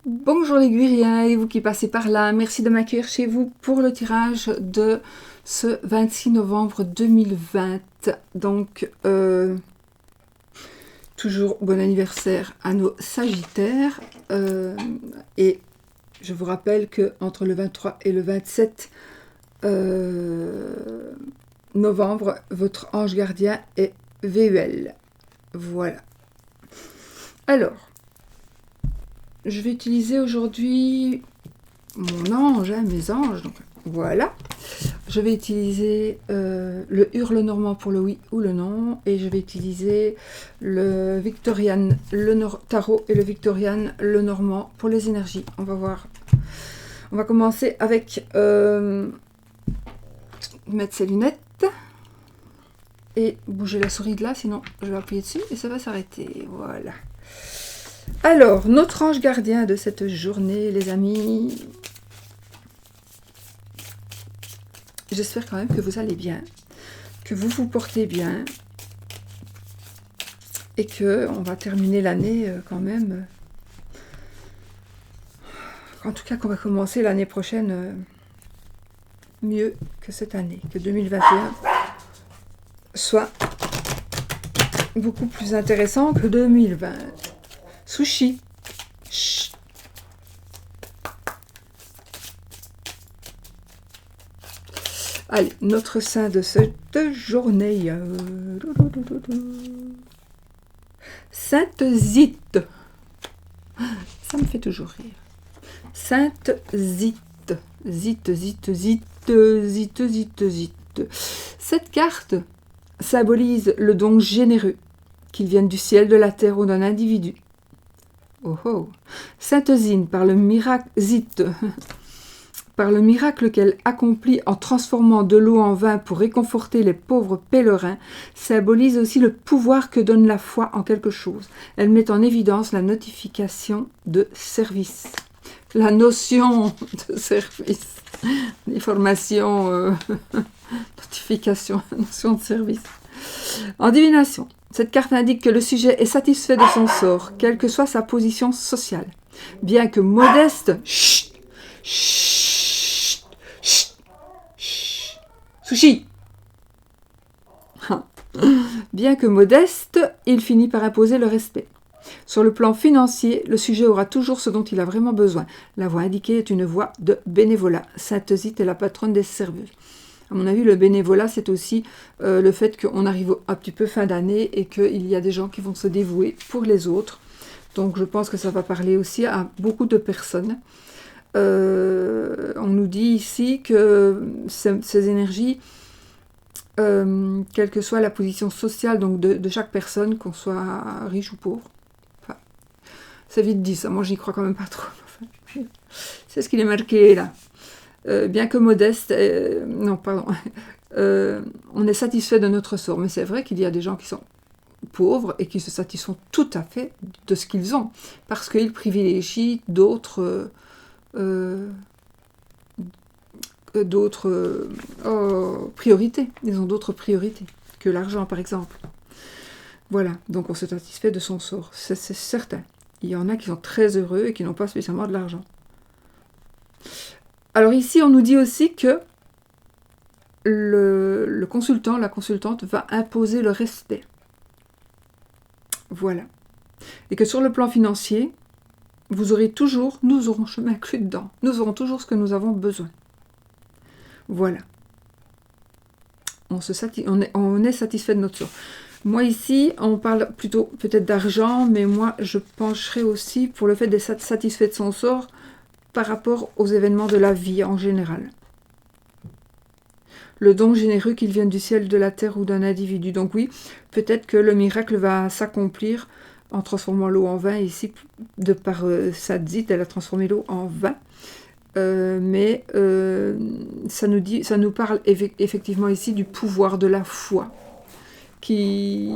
Bonjour les Guiriens et vous qui passez par là, merci de m'accueillir chez vous pour le tirage de ce 26 novembre 2020. Donc, toujours bon anniversaire à nos Sagittaires. Et je vous rappelle que entre le 23 et le 27 novembre, votre ange gardien est VUL. Voilà. Alors, je vais utiliser aujourd'hui mon ange, mes anges. Donc, voilà. Je vais utiliser le hurle normand pour le oui ou le non. Et je vais utiliser le Victorian, tarot et le Victorian, le normand pour les énergies. On va voir. On va commencer avec mettre ses lunettes. Et bouger la souris de là, sinon je vais appuyer dessus et ça va s'arrêter. Voilà. Alors, notre ange gardien de cette journée, les amis. J'espère quand même que vous allez bien, que vous vous portez bien et que on va terminer l'année quand même. En tout cas, qu'on va commencer l'année prochaine mieux que cette année, que 2021 soit beaucoup plus intéressant que 2020. Sushi. Chut. Allez, notre saint de cette journée. Sainte Zite. Ça me fait toujours rire. Sainte Zite. Zite, Zite, Zite, Zite, Zite, Zite. Cette carte symbolise le don généreux, qu'il vienne du ciel, de la terre ou d'un individu. Oh oh. Sainte Zine, par le miracle qu'elle accomplit en transformant de l'eau en vin pour réconforter les pauvres pèlerins, symbolise aussi le pouvoir que donne la foi en quelque chose. Elle met en évidence la notification de service. La notion de service. Les formations, notification, notion de service. En divination, cette carte indique que le sujet est satisfait de son sort, quelle que soit sa position sociale. Bien que modeste, chut, chut, chut, chut, sushi. Bien que modeste, il finit par imposer le respect. Sur le plan financier, le sujet aura toujours ce dont il a vraiment besoin. La voie indiquée est une voie de bénévolat. Sainte Zite est la patronne des serveuses. À mon avis, le bénévolat, c'est aussi le fait qu'on arrive un petit peu fin d'année et qu'il y a des gens qui vont se dévouer pour les autres. Donc, je pense que ça va parler aussi à beaucoup de personnes. On nous dit ici que ces énergies, quelle que soit la position sociale donc de chaque personne, qu'on soit riche ou pauvre, enfin, c'est vite dit ça, moi j'y crois quand même pas trop. C'est ce qu'il est marqué là. Bien que modeste, on est satisfait de notre sort. Mais c'est vrai qu'il y a des gens qui sont pauvres et qui se satisfont tout à fait de ce qu'ils ont, parce qu'ils privilégient d'autres priorités. Ils ont d'autres priorités que l'argent, par exemple. Voilà, donc on se satisfait de son sort, c'est certain. Il y en a qui sont très heureux et qui n'ont pas spécialement de l'argent. Alors ici, on nous dit aussi que le consultant, la consultante va imposer le respect. Voilà. Et que sur le plan financier, vous aurez toujours, nous aurons, je m'inclus dedans, nous aurons toujours ce que nous avons besoin. Voilà. On est satisfait de notre sort. Moi ici, on parle plutôt peut-être d'argent, mais moi je pencherai aussi pour le fait d'être satisfait de son sort par rapport aux événements de la vie en général. Le don généreux qu'il vienne du ciel, de la terre ou d'un individu. Donc oui, peut-être que le miracle va s'accomplir en transformant l'eau en vin. Ici, de par Sainte Zite, elle a transformé l'eau en vin. Mais ça nous parle effectivement ici du pouvoir de la foi. Du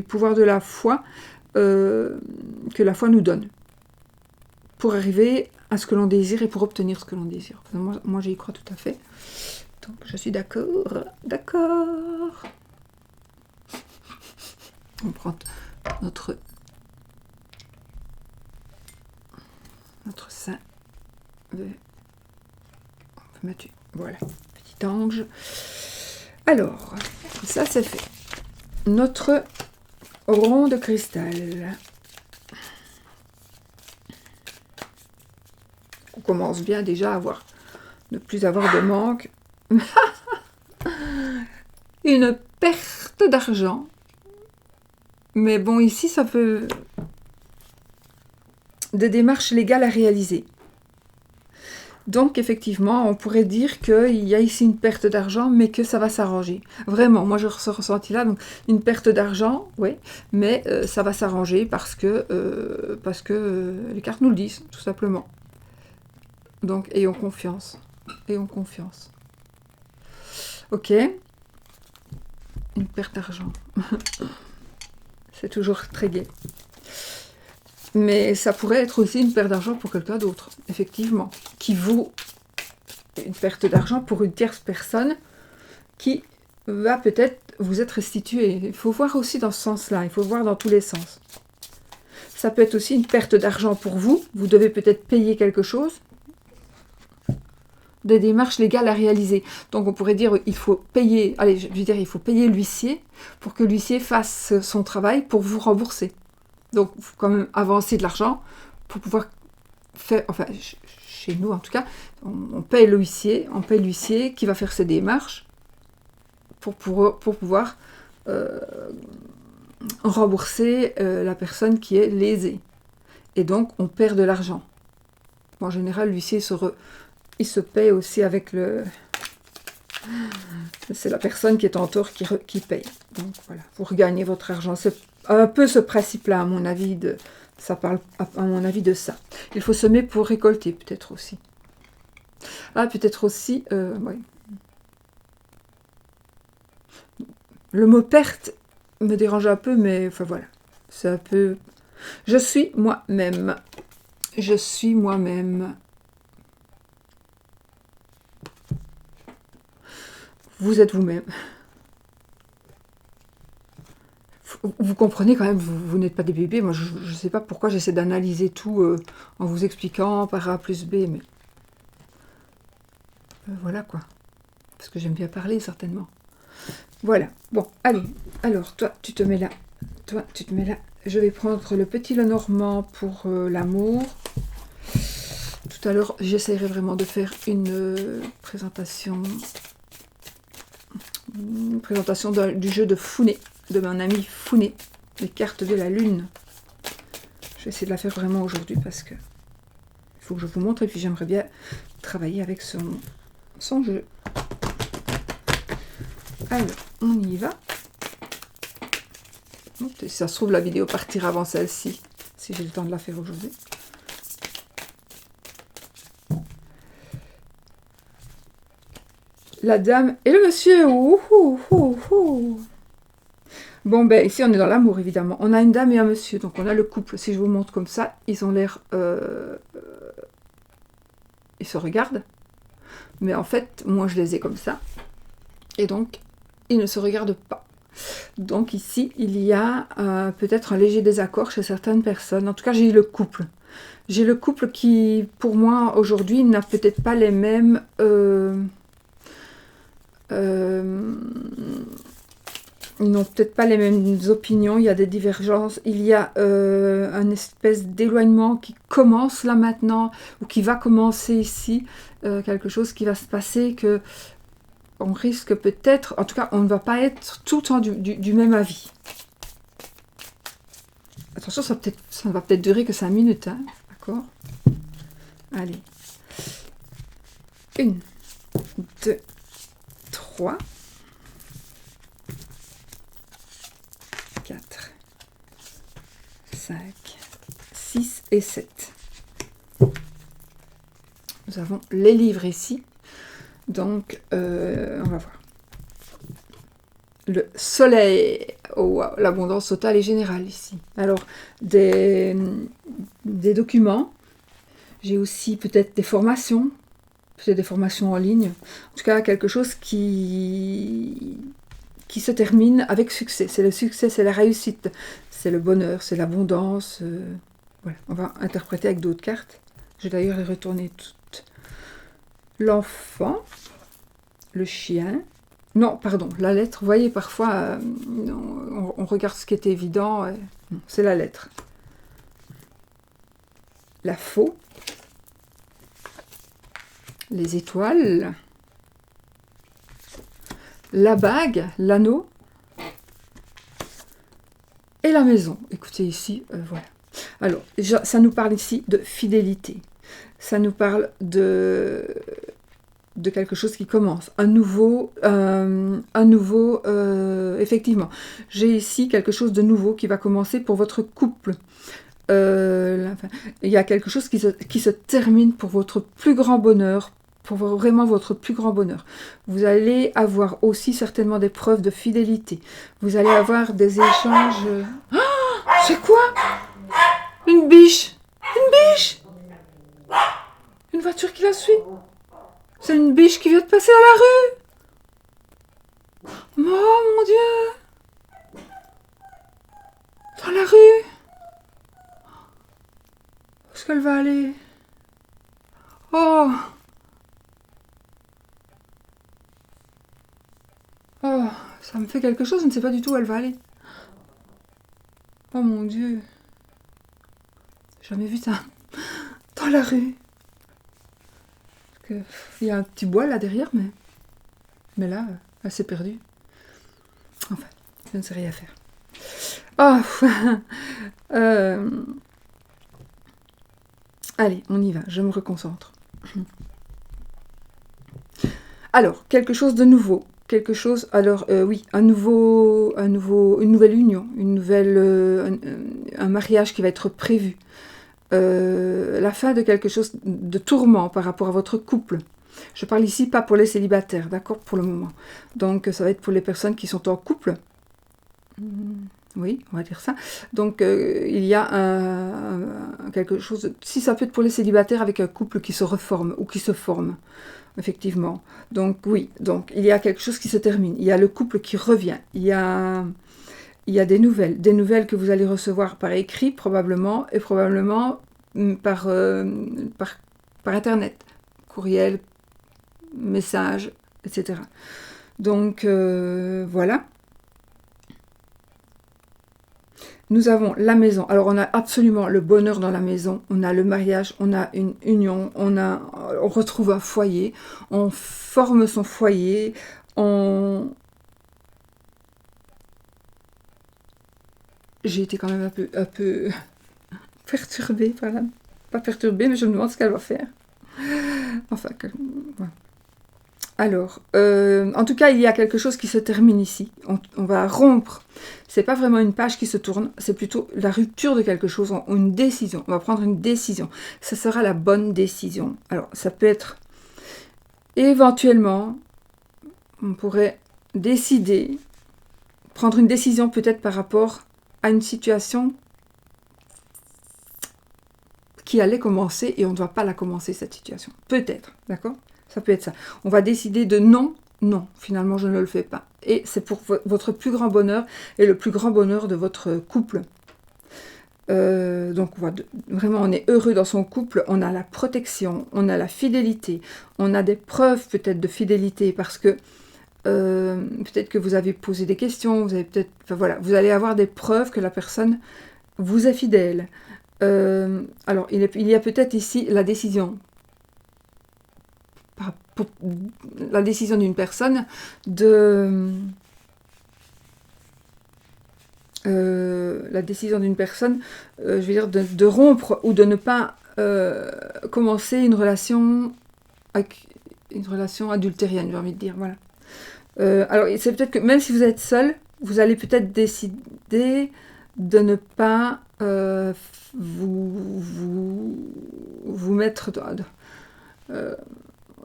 pouvoir de la foi que la foi nous donne pour arriver à ce que l'on désire et pour obtenir ce que l'on désire. Moi j'y crois tout à fait. Donc je suis d'accord. On prend notre sein. On peut mettre, voilà, petit ange. Alors, ça c'est fait. Notre rond de cristal. On commence bien déjà à ne plus avoir de manque. Une perte d'argent. Mais bon, ici, ça peut... Des démarches légales à réaliser. Donc, effectivement, on pourrait dire qu'il y a ici une perte d'argent, mais que ça va s'arranger. Vraiment, moi, je ressenti là, donc, une perte d'argent, oui, mais ça va s'arranger parce que les cartes nous le disent, tout simplement. Donc, ayons confiance. Ayons confiance. Ok. Une perte d'argent. C'est toujours très gai. Mais ça pourrait être aussi une perte d'argent pour quelqu'un d'autre, effectivement, qui vaut une perte d'argent pour une tierce personne qui va peut-être vous être restituée. Il faut voir aussi dans ce sens-là, il faut voir dans tous les sens. Ça peut être aussi une perte d'argent pour vous, vous devez peut-être payer quelque chose, des démarches légales à réaliser. Donc on pourrait dire il faut payer, allez, je veux dire, il faut payer l'huissier pour que l'huissier fasse son travail pour vous rembourser. Donc, il faut quand même avancer de l'argent pour pouvoir faire, enfin, chez nous en tout cas, on paye l'huissier qui va faire ses démarches pour pouvoir rembourser la personne qui est lésée. Et donc, on perd de l'argent. En général, l'huissier il se paye aussi avec le... C'est la personne qui est en tort qui paye. Donc, voilà, vous regagnez votre argent. C'est un peu ce principe-là, à mon avis, ça parle à mon avis de ça. Il faut semer pour récolter, peut-être aussi. Ah, peut-être aussi, oui. Le mot perte me dérange un peu, mais enfin voilà. C'est un peu... Je suis moi-même. Je suis moi-même. Vous êtes vous-même. Vous comprenez quand même, vous n'êtes pas des bébés. Moi, je ne sais pas pourquoi j'essaie d'analyser tout en vous expliquant par A plus B, mais voilà quoi. Parce que j'aime bien parler, certainement. Voilà. Bon, allez. Alors, toi, tu te mets là. Toi, tu te mets là. Je vais prendre le petit Lenormand pour l'amour. Tout à l'heure, j'essaierai vraiment de faire une présentation du jeu de Founé, de mon ami Founé, les cartes de la lune. Je vais essayer de la faire vraiment aujourd'hui parce que il faut que je vous montre et puis j'aimerais bien travailler avec son jeu. Alors, on y va. Si ça se trouve, la vidéo partira avant celle-ci, si j'ai le temps de la faire aujourd'hui. La dame et le monsieur. Bon, ben ici on est dans l'amour évidemment. On a une dame et un monsieur, donc on a le couple. Si je vous montre comme ça, ils ont l'air... ils se regardent. Mais en fait, moi je les ai comme ça. Et donc, ils ne se regardent pas. Donc ici, il y a peut-être un léger désaccord chez certaines personnes. En tout cas, j'ai le couple. J'ai le couple qui, pour moi, aujourd'hui, n'a peut-être pas les mêmes... ils n'ont peut-être pas les mêmes opinions, il y a des divergences, il y a un espèce d'éloignement qui commence là maintenant, ou qui va commencer ici, quelque chose qui va se passer, que on risque peut-être, en tout cas on ne va pas être tout le temps du même avis. Attention, ça ne va peut-être durer que 5 minutes, hein, d'accord? Allez. 1, 2, 3, 4, 5, 6 et 7. Nous avons les livres ici. Donc, on va voir. Le soleil. Oh, wow, l'abondance totale et générale ici. Alors, des documents. J'ai aussi peut-être des formations. Peut-être des formations en ligne. En tout cas, quelque chose qui se termine avec succès. C'est le succès, c'est la réussite. c'est le bonheur, c'est l'abondance. Voilà. On va interpréter avec d'autres cartes. Je vais d'ailleurs les retourner toutes. L'enfant, le chien. Non, pardon, la lettre. Vous voyez, parfois, on regarde ce qui est évident. C'est la lettre. La faux. Les étoiles. La bague, l'anneau. Et la maison. Écoutez ici, voilà. Alors, ça nous parle ici de fidélité. Ça nous parle de quelque chose qui commence. Effectivement. J'ai ici quelque chose de nouveau qui va commencer pour votre couple. Il y a quelque chose qui se termine pour votre plus grand bonheur, pour vraiment votre plus grand bonheur. Vous allez avoir aussi certainement des preuves de fidélité. Vous allez avoir des échanges... c'est quoi? Une biche! Une biche! Une voiture qui la suit! C'est une biche qui vient de passer à la rue! Oh mon Dieu! Dans la rue! Où est-ce qu'elle va aller? Oh! Oh, ça me fait quelque chose, je ne sais pas du tout où elle va aller. Oh mon Dieu! J'ai jamais vu ça dans la rue. Il y a un petit bois là derrière, mais là, elle s'est perdue. Enfin, je ne sais rien faire. Oh! Allez, on y va, je me reconcentre. Alors, quelque chose de nouveau. Quelque chose, alors oui, une nouvelle union, un mariage qui va être prévu. La fin de quelque chose de tourment par rapport à votre couple. Je parle ici pas pour les célibataires, d'accord, pour le moment. Donc ça va être pour les personnes qui sont en couple. Oui, on va dire ça. Donc il y a quelque chose, si ça peut être pour les célibataires avec un couple qui se reforme ou qui se forme. Effectivement. Donc oui, donc il y a quelque chose qui se termine. Il y a le couple qui revient. Il y a des nouvelles que vous allez recevoir par écrit probablement, et probablement par Internet, courriel, message, etc. Donc voilà. Nous avons la maison. Alors, on a absolument le bonheur dans la maison. On a le mariage, on a une union, on retrouve un foyer, on forme son foyer, J'ai été quand même un peu perturbée par là. Pas perturbée, mais je me demande ce qu'elle va faire. Enfin, voilà. Alors, en tout cas, il y a quelque chose qui se termine ici. On va rompre. C'est pas vraiment une page qui se tourne, c'est plutôt la rupture de quelque chose, une décision. On va prendre une décision. Ça sera la bonne décision. Alors, ça peut être éventuellement, on pourrait décider, prendre une décision peut-être par rapport à une situation qui allait commencer et on ne doit pas la commencer, cette situation. Peut-être, d'accord ? Ça peut être ça. On va décider de non, finalement je ne le fais pas. Et c'est pour votre plus grand bonheur et le plus grand bonheur de votre couple. Donc vraiment on est heureux dans son couple, on a la protection, on a la fidélité, on a des preuves peut-être de fidélité parce que peut-être que vous avez posé des questions, vous allez avoir des preuves que la personne vous est fidèle. Alors il y a peut-être ici la décision d'une personne de rompre ou de ne pas commencer une relation adultérienne, j'ai envie de dire, voilà. Alors c'est peut-être que même si vous êtes seul, vous allez peut-être décider de ne pas vous mettre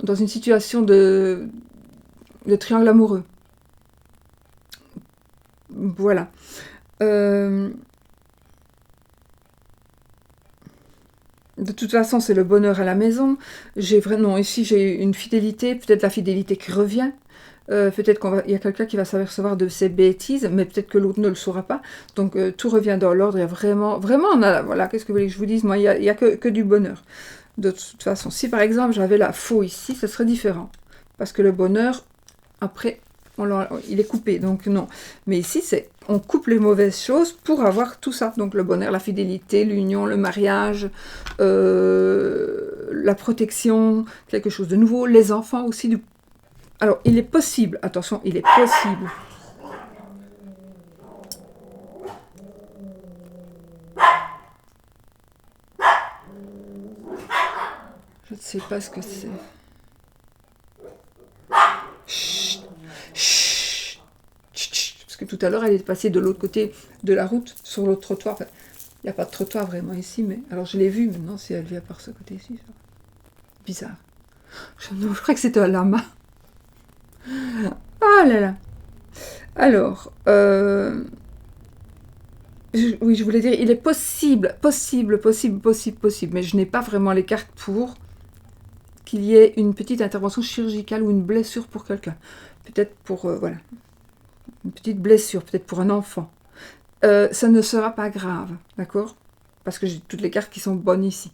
dans une situation de triangle amoureux. Voilà. De toute façon, c'est le bonheur à la maison. Ici, j'ai une fidélité, peut-être la fidélité qui revient. Peut-être qu'il y a quelqu'un qui va s'apercevoir de ses bêtises, mais peut-être que l'autre ne le saura pas. Donc tout revient dans l'ordre. Il y a vraiment, voilà, qu'est-ce que vous voulez que je vous dise? Moi, il y a que du bonheur. De toute façon, si par exemple j'avais la faux ici, ce serait différent. Parce que le bonheur, après, il est coupé, donc non. Mais ici, on coupe les mauvaises choses pour avoir tout ça. Donc le bonheur, la fidélité, l'union, le mariage, la protection, quelque chose de nouveau, les enfants aussi. Alors, il est possible, attention, il est possible. Je ne sais pas ce que c'est. Chut, chut, chut, parce que tout à l'heure, elle est passée de l'autre côté de la route, sur l'autre trottoir. Enfin, il n'y a pas de trottoir vraiment ici, mais... Alors, je l'ai vue, maintenant, si elle vient par ce côté-ci. Bizarre. Je crois que c'était un lama. Ah là là. Alors, oui, je voulais dire, il est possible, mais je n'ai pas vraiment les cartes pour qu'il y ait une petite intervention chirurgicale ou une blessure pour quelqu'un. Peut-être pour, voilà, une petite blessure, peut-être pour un enfant. Ça ne sera pas grave, d'accord? Parce que j'ai toutes les cartes qui sont bonnes ici.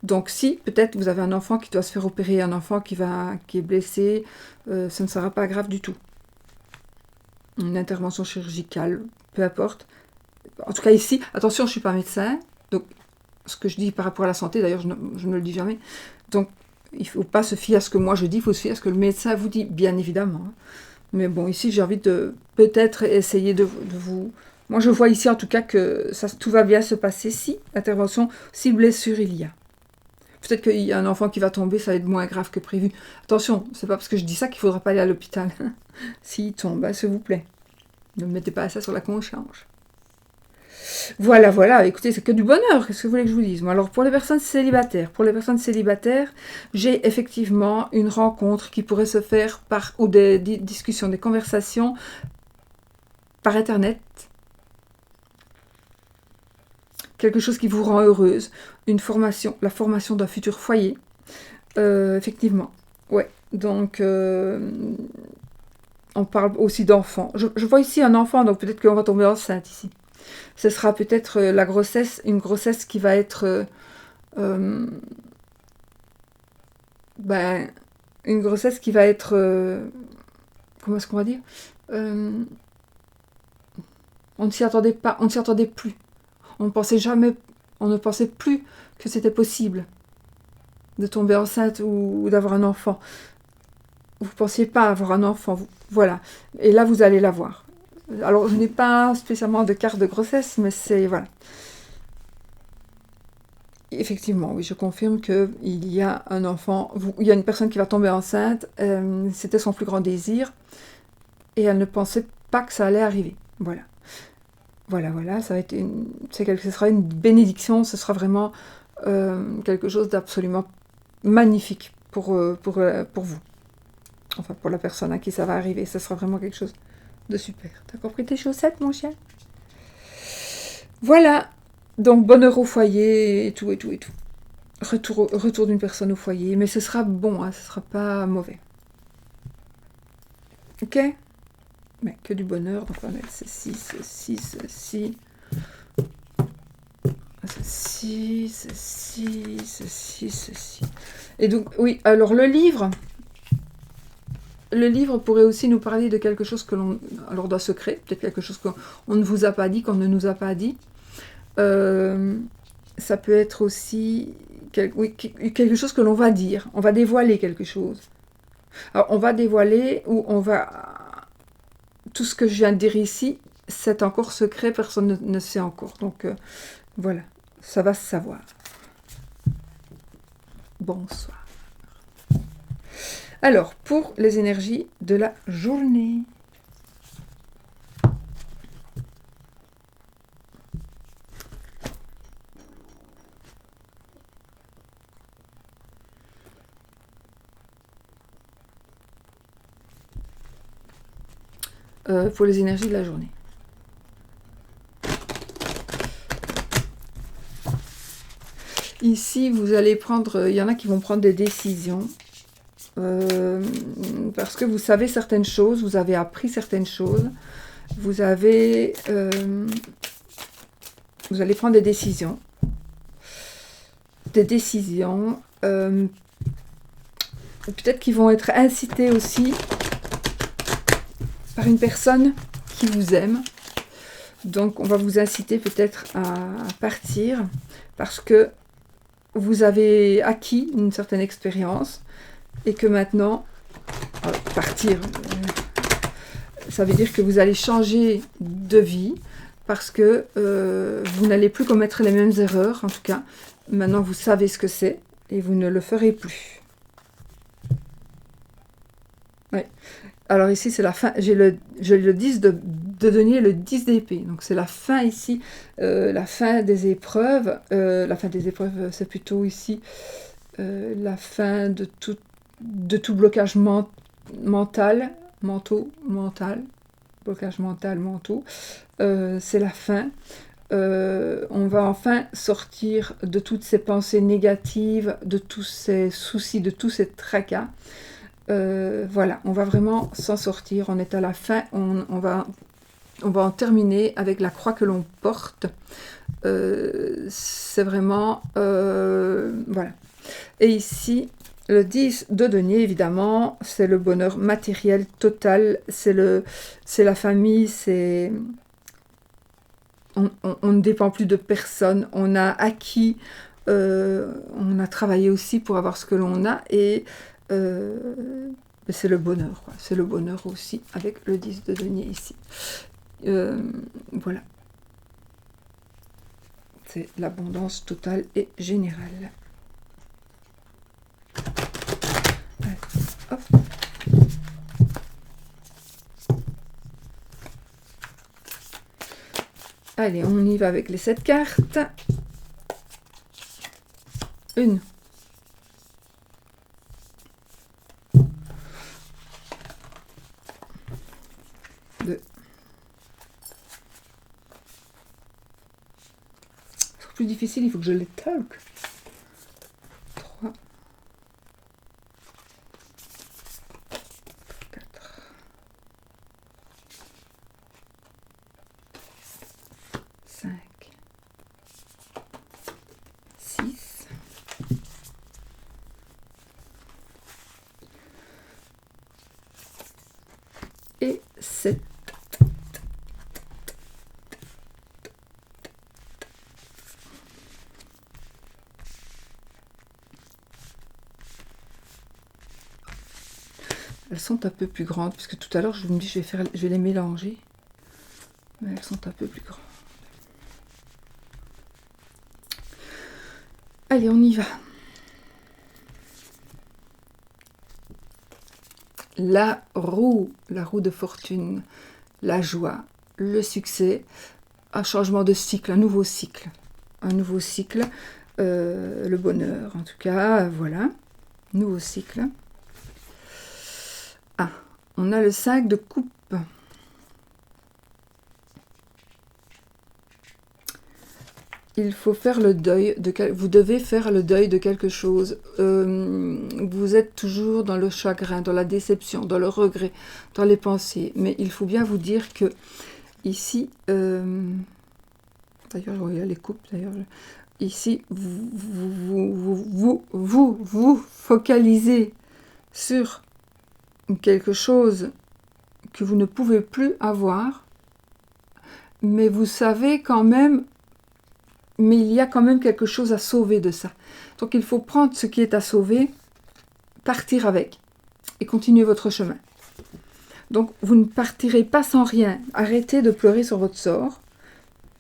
Donc si, peut-être, vous avez un enfant qui doit se faire opérer, un enfant qui est blessé, ça ne sera pas grave du tout. Une intervention chirurgicale, peu importe. En tout cas ici, attention, je ne suis pas médecin, donc ce que je dis par rapport à la santé, d'ailleurs, je ne le dis jamais. Donc, il ne faut pas se fier à ce que moi je dis, il faut se fier à ce que le médecin vous dit, bien évidemment. Mais bon, ici, j'ai envie de peut-être essayer de vous... Moi, je vois ici, en tout cas, que tout va bien se passer si intervention, si blessure il y a. Peut-être qu'il y a un enfant qui va tomber, ça va être moins grave que prévu. Attention, c'est pas parce que je dis ça qu'il ne faudra pas aller à l'hôpital. S'il tombe, s'il vous plaît. Ne mettez pas ça sur la conscience. Voilà, voilà, écoutez, c'est que du bonheur, qu'est-ce que vous voulez que je vous dise? Moi, alors, pour les personnes célibataires, j'ai effectivement une rencontre qui pourrait se faire ou des discussions, des conversations par Internet. Quelque chose qui vous rend heureuse, la formation d'un futur foyer. Effectivement, ouais, donc... on parle aussi d'enfants. Je vois ici un enfant, donc peut-être qu'on va tomber enceinte ici. Ce sera peut-être une grossesse qui va être... une grossesse qui va être... comment est-ce qu'on va dire on ne s'y attendait pas, on ne s'y attendait plus. On ne pensait plus que c'était possible de tomber enceinte ou d'avoir un enfant. Vous ne pensiez pas avoir un enfant, voilà. Et là, vous allez l'avoir. Alors, je n'ai pas spécialement de carte de grossesse, mais c'est... Voilà. Effectivement, oui, je confirme qu'il y a un enfant, il y a une personne qui va tomber enceinte, c'était son plus grand désir, et elle ne pensait pas que ça allait arriver. Voilà. Voilà, ça va être ce sera une bénédiction, ce sera vraiment quelque chose d'absolument magnifique pour vous. Enfin, pour la personne à qui ça va arriver, ce sera vraiment quelque chose de super. T'as compris tes chaussettes, mon chien? Voilà. Donc, bonheur au foyer, et tout. Retour d'une personne au foyer. Mais ce sera bon, hein, ce sera pas mauvais. Ok? Mais que du bonheur. Donc, on va mettre ceci. Ceci. Et donc, oui, alors le livre pourrait aussi nous parler de quelque chose que l'on... Alors, d'un secret, peut-être quelque chose qu'on ne vous a pas dit, qu'on ne nous a pas dit. Ça peut être aussi quelque chose que l'on va dire. On va dévoiler quelque chose. Alors, on va dévoiler ou on va... Tout ce que je viens de dire ici, c'est encore secret, personne ne sait encore. Donc, voilà, ça va se savoir. Bonsoir. Alors, pour les énergies de la journée. Pour les énergies de la journée. Ici, vous allez prendre... Il y en a qui vont prendre des décisions. parce que vous savez certaines choses, vous avez appris certaines choses, vous allez prendre des décisions. Peut-être qu'ils vont être incités aussi par une personne qui vous aime. Donc on va vous inciter peut-être à partir parce que vous avez acquis une certaine expérience et que maintenant, partir, ça veut dire que vous allez changer de vie parce que vous n'allez plus commettre les mêmes erreurs. En tout cas, maintenant vous savez ce que c'est et vous ne le ferez plus. Ouais. Alors ici, c'est la fin. J'ai le 10 de denier, le 10 d'épée. Donc c'est la fin ici, la fin des épreuves. La fin des épreuves, c'est plutôt ici la fin de tout blocage mental, blocage mental, mentaux. C'est la fin. On va enfin sortir de toutes ces pensées négatives, de tous ces soucis, de tous ces tracas. Voilà, on va vraiment s'en sortir. On est à la fin, on va en terminer avec la croix que l'on porte. C'est vraiment... voilà. Et ici, le 10 de denier, évidemment, c'est le bonheur matériel total. C'est la famille, c'est... On ne dépend plus de personne. On a acquis, on a travaillé aussi pour avoir ce que l'on a. Et... c'est le bonheur, quoi. C'est le bonheur aussi avec le 10 de denier ici. Voilà. C'est l'abondance totale et générale. Allez, hop. Allez, on y va avec les 7 cartes. 1. 2. C'est plus difficile, il faut que je les talk. 3. 4. 5. 6. Et 7. Elles sont un peu plus grandes, puisque tout à l'heure je me dis je vais les mélanger. Mais elles sont un peu plus grandes. Allez, on y va. La roue de fortune, la joie, le succès, un changement de cycle, un nouveau cycle, le bonheur en tout cas, voilà, nouveau cycle. Ah, on a le 5 de coupe. Il faut faire le deuil, vous devez faire le deuil de quelque chose. Vous êtes toujours dans le chagrin, dans la déception, dans le regret, dans les pensées. Mais il faut bien vous dire que ici, d'ailleurs, il y a les coupes, d'ailleurs, ici, vous focalisez sur quelque chose que vous ne pouvez plus avoir, mais vous savez quand même... Mais il y a quand même quelque chose à sauver de ça. Donc il faut prendre ce qui est à sauver, partir avec et continuer votre chemin. Donc vous ne partirez pas sans rien. Arrêtez de pleurer sur votre sort.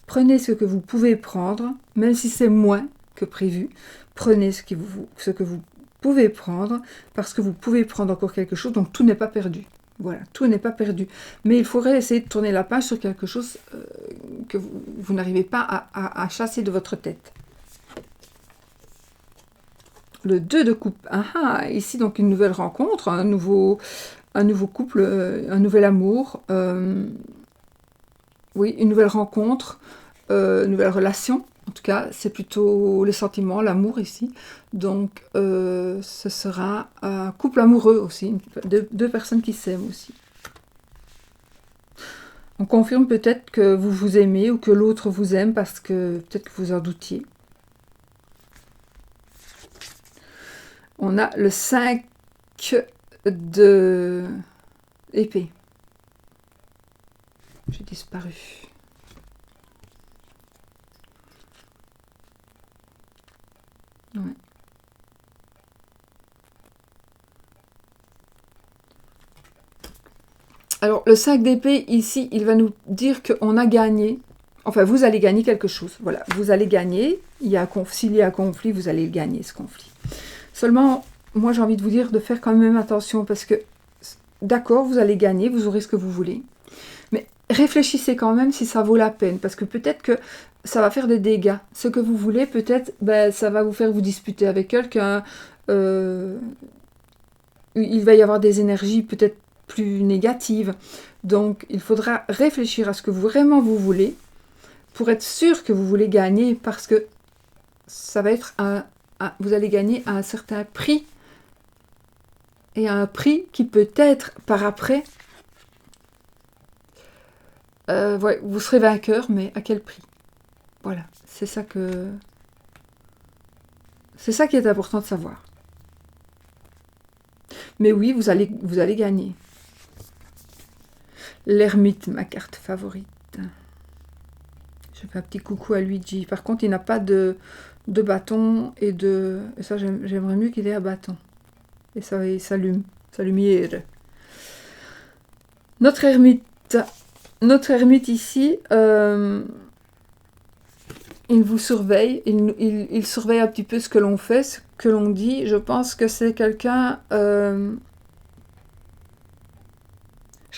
Prenez ce que vous pouvez prendre, même si c'est moins que prévu. Prenez ce que vous pouvez prendre, parce que vous pouvez prendre encore quelque chose, donc tout n'est pas perdu. Voilà, tout n'est pas perdu. Mais il faudrait essayer de tourner la page sur quelque chose que vous n'arrivez pas à chasser de votre tête. Le 2 de coupe. Ici, donc, une nouvelle rencontre, un nouveau couple, un nouvel amour. Oui, une nouvelle rencontre, une nouvelle relation, En tout cas, c'est plutôt les sentiments, l'amour ici. Donc, ce sera un couple amoureux aussi, deux personnes qui s'aiment aussi. On confirme peut-être que vous vous aimez ou que l'autre vous aime parce que peut-être que vous en doutiez. On a le 5 de épée. J'ai disparu. Ouais. Alors, le 5 d'épée, ici, il va nous dire qu'on a gagné. Enfin, vous allez gagner quelque chose. Voilà, vous allez gagner. S'il y a un conflit, vous allez gagner ce conflit. Seulement, moi, j'ai envie de vous dire de faire quand même attention parce que, d'accord, vous allez gagner, vous aurez ce que vous voulez. Mais réfléchissez quand même si ça vaut la peine parce que peut-être que ça va faire des dégâts. Ce que vous voulez, peut-être, ben, ça va vous faire vous disputer avec quelqu'un. Il va y avoir des énergies peut-être plus négatives. Donc, il faudra réfléchir à ce que vraiment vous voulez pour être sûr que vous voulez gagner parce que ça va être vous allez gagner à un certain prix et à un prix qui peut être par après ouais, vous serez vainqueur, mais à quel prix? Voilà, c'est ça qui est important de savoir. Mais oui, vous allez gagner. L'ermite, ma carte favorite. Je fais un petit coucou à Luigi. Par contre, il n'a pas de bâton et ça, j'aimerais mieux qu'il ait un bâton. Et ça, il s'allume. Sa lumière. Notre ermite ici, il vous surveille, il surveille un petit peu ce que l'on fait, ce que l'on dit. Je pense que c'est quelqu'un... je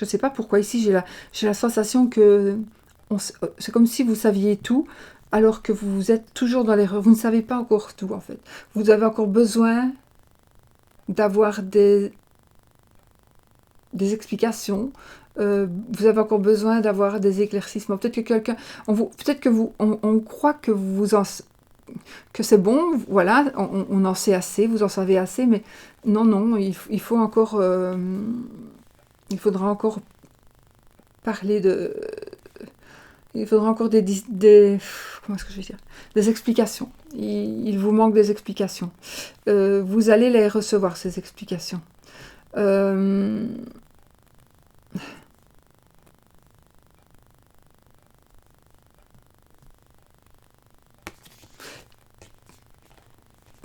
ne sais pas pourquoi ici, j'ai la sensation que... c'est comme si vous saviez tout, alors que vous êtes toujours dans l'erreur. Vous ne savez pas encore tout, en fait. Vous avez encore besoin d'avoir des explications. Vous avez encore besoin d'avoir des éclaircissements. Peut-être que quelqu'un... on croit que que c'est bon, voilà, on en sait assez, vous en savez assez, mais non, il faut encore... il faudra encore parler de... Il faudra encore comment est-ce que je vais dire? Des explications. Il vous manque des explications. Vous allez les recevoir, ces explications.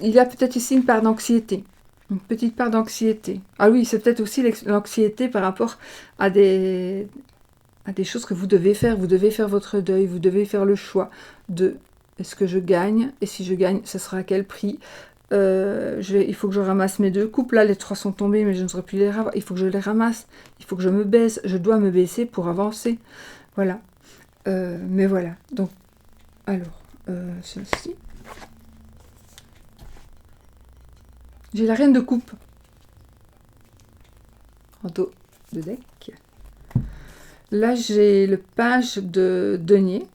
Il y a peut-être ici une part d'anxiété. Une petite part d'anxiété. Ah oui, c'est peut-être aussi l'anxiété par rapport à des choses que vous devez faire. Vous devez faire votre deuil, vous devez faire le choix de est-ce que je gagne? Et si je gagne, ce sera à quel prix? Il faut que je ramasse mes 2 coupes. Là, les 3 sont tombés, mais je ne saurais plus les ramasser. Il faut que je les ramasse. Il faut que je me baisse. Je dois me baisser pour avancer. Voilà. Mais voilà. Donc, alors, ceci. J'ai la reine de coupe en dos de deck. Là, j'ai le page de denier.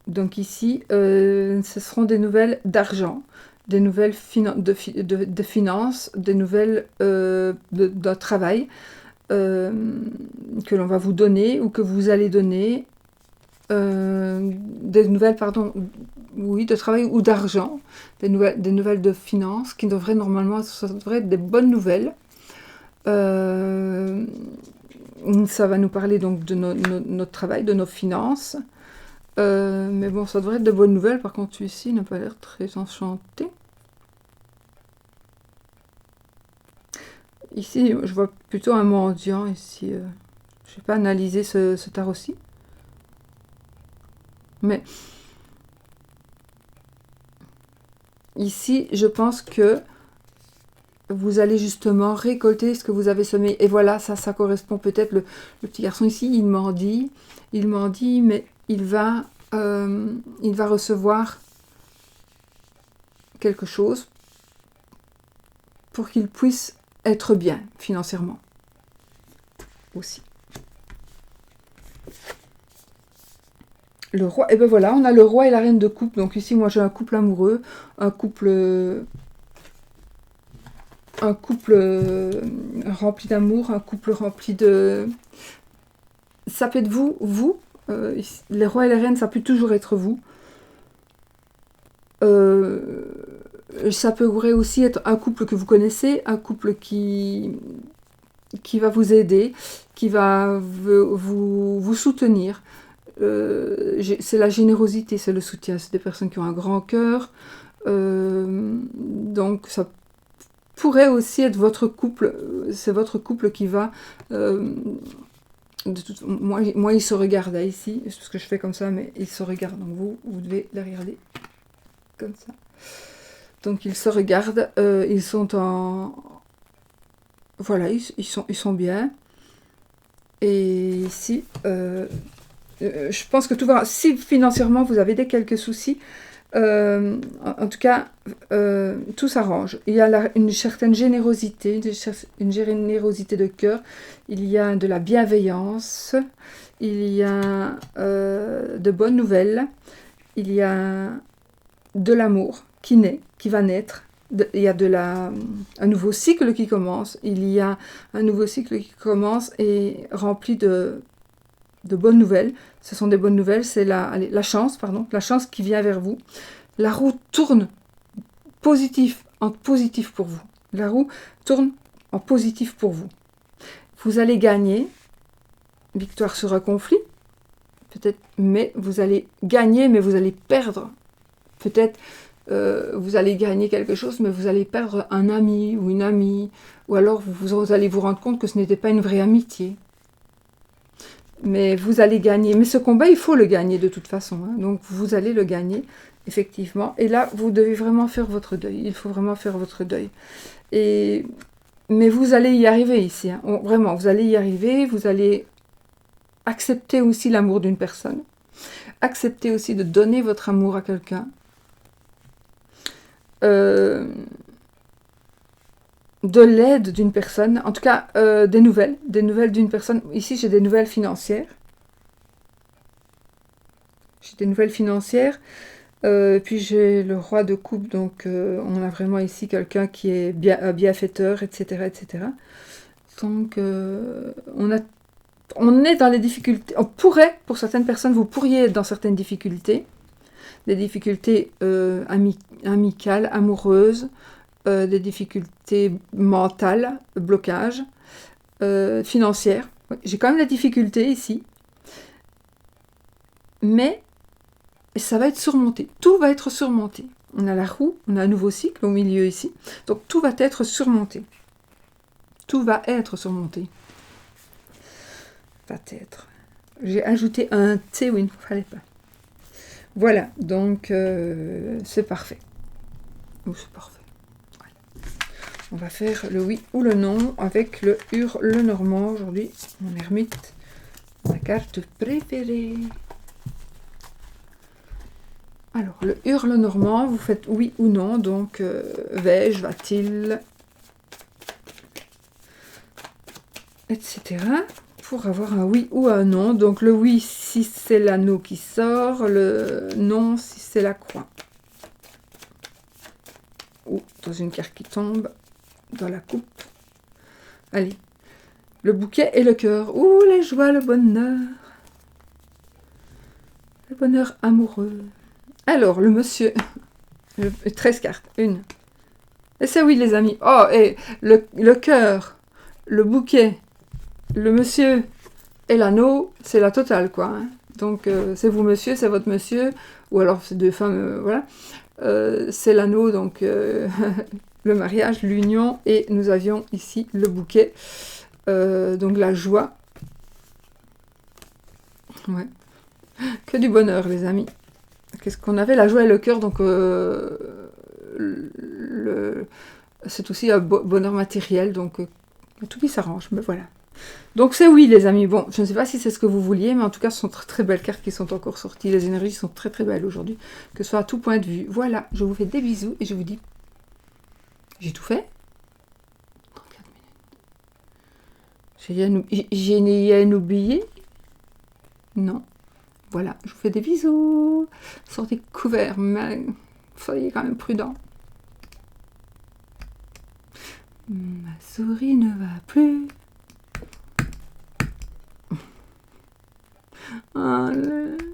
Donc ici, ce seront des nouvelles d'argent, des nouvelles de finances, des nouvelles de travail que l'on va vous donner ou que vous allez donner. Des nouvelles, pardon, oui, de travail ou d'argent, des nouvelles de finances qui devraient normalement, ça devrait être des bonnes nouvelles. Ça va nous parler donc de notre travail, de nos finances. Mais bon, ça devrait être de bonnes nouvelles. Par contre, celui-ci n'a pas l'air très enchanté. Ici, je vois plutôt un mendiant ici. Je n'ai pas analysé ce tarot-ci. Mais ici, je pense que vous allez justement récolter ce que vous avez semé. Et voilà, ça correspond peut-être. Le petit garçon ici, il mendie, mais il va recevoir quelque chose pour qu'il puisse être bien financièrement aussi. Le roi, et ben voilà, on a le roi et la reine de coupe. Donc ici, moi j'ai un couple amoureux, un couple rempli d'amour, un couple rempli de... Ça peut être vous, les rois et les reines, ça peut toujours être vous. Ça pourrait aussi être un couple que vous connaissez, un couple qui va vous aider, qui va vous soutenir. C'est la générosité, c'est le soutien. C'est des personnes qui ont un grand cœur. Donc ça pourrait aussi être votre couple. C'est votre couple qui va... moi, ils se regardent là, ici. C'est ce que je fais comme ça, mais ils se regardent. Donc vous devez les regarder comme ça. Donc ils se regardent. Ils sont en... Voilà, ils sont bien. Et ici... je pense que tout va... Si financièrement vous avez quelques soucis, en tout cas, tout s'arrange. Il y a une certaine générosité, une générosité de cœur. Il y a de la bienveillance. Il y a de bonnes nouvelles. Il y a de l'amour qui naît, qui va naître. Il y a un nouveau cycle qui commence. Il y a un nouveau cycle qui commence et rempli de bonnes nouvelles. Ce sont des bonnes nouvelles, c'est la chance qui vient vers vous. La roue tourne en positif pour vous. La roue tourne en positif pour vous. Vous allez gagner, victoire sur un conflit, peut-être, mais vous allez gagner, mais vous allez perdre. Peut-être vous allez gagner quelque chose, mais vous allez perdre un ami ou une amie, ou alors vous allez vous rendre compte que ce n'était pas une vraie amitié. Mais vous allez gagner. Mais ce combat, il faut le gagner de toute façon. Hein. Donc, vous allez le gagner, effectivement. Et là, vous devez vraiment faire votre deuil. Il faut vraiment faire votre deuil. Mais vous allez y arriver ici. Hein. Vraiment, vous allez y arriver. Vous allez accepter aussi l'amour d'une personne. Accepter aussi de donner votre amour à quelqu'un. De l'aide d'une personne, en tout cas des nouvelles d'une personne. Ici, j'ai des nouvelles financières. Puis j'ai le roi de coupe, donc on a vraiment ici quelqu'un qui est bienfaiteur, etc., etc. Donc, on est dans les difficultés. On pourrait, pour certaines personnes, vous pourriez être dans certaines difficultés, des difficultés amicales, amoureuses, des difficultés mentales, blocages, financières. J'ai quand même des difficultés ici. Mais ça va être surmonté. Tout va être surmonté. On a la roue, on a un nouveau cycle au milieu ici. Donc tout va être surmonté. Tout va être surmonté. Va-t-être. J'ai ajouté un T où il ne fallait pas. Voilà, donc c'est parfait. C'est parfait. On va faire le oui ou le non avec le hurle normand aujourd'hui. Mon ermite, ma carte préférée. Alors, le hurle normand, vous faites oui ou non. Donc, vais-je, va-t-il, etc. Pour avoir un oui ou un non. Donc, le oui, si c'est l'anneau qui sort. Le non, si c'est la croix. Ou dans une carte qui tombe. Dans la coupe. Allez. Le bouquet et le cœur. Ouh, la joie, le bonheur. Le bonheur amoureux. Alors, le monsieur. 13 cartes. Une. Et c'est oui, les amis. Oh, et le cœur. Le bouquet. Le monsieur. Et l'anneau. C'est la totale, quoi. Hein. Donc, c'est vous, monsieur. C'est votre monsieur. Ou alors, c'est deux femmes. Voilà. C'est l'anneau, donc... le mariage, l'union, et nous avions ici le bouquet, donc la joie. Ouais. Que du bonheur, les amis. Qu'est-ce qu'on avait? La joie et le cœur, donc c'est aussi un bonheur matériel, donc tout qui s'arrange, mais voilà. Donc c'est oui, les amis. Bon, je ne sais pas si c'est ce que vous vouliez, mais en tout cas, ce sont très, très belles cartes qui sont encore sorties. Les énergies sont très, très belles aujourd'hui, que ce soit à tout point de vue. Voilà, je vous fais des bisous, et je vous dis... J'ai tout fait? 34 minutes. J'ai rien oublié? Non. Voilà, je vous fais des bisous. Sortez couverts, mais soyez quand même prudents. Ma souris ne va plus. Allez.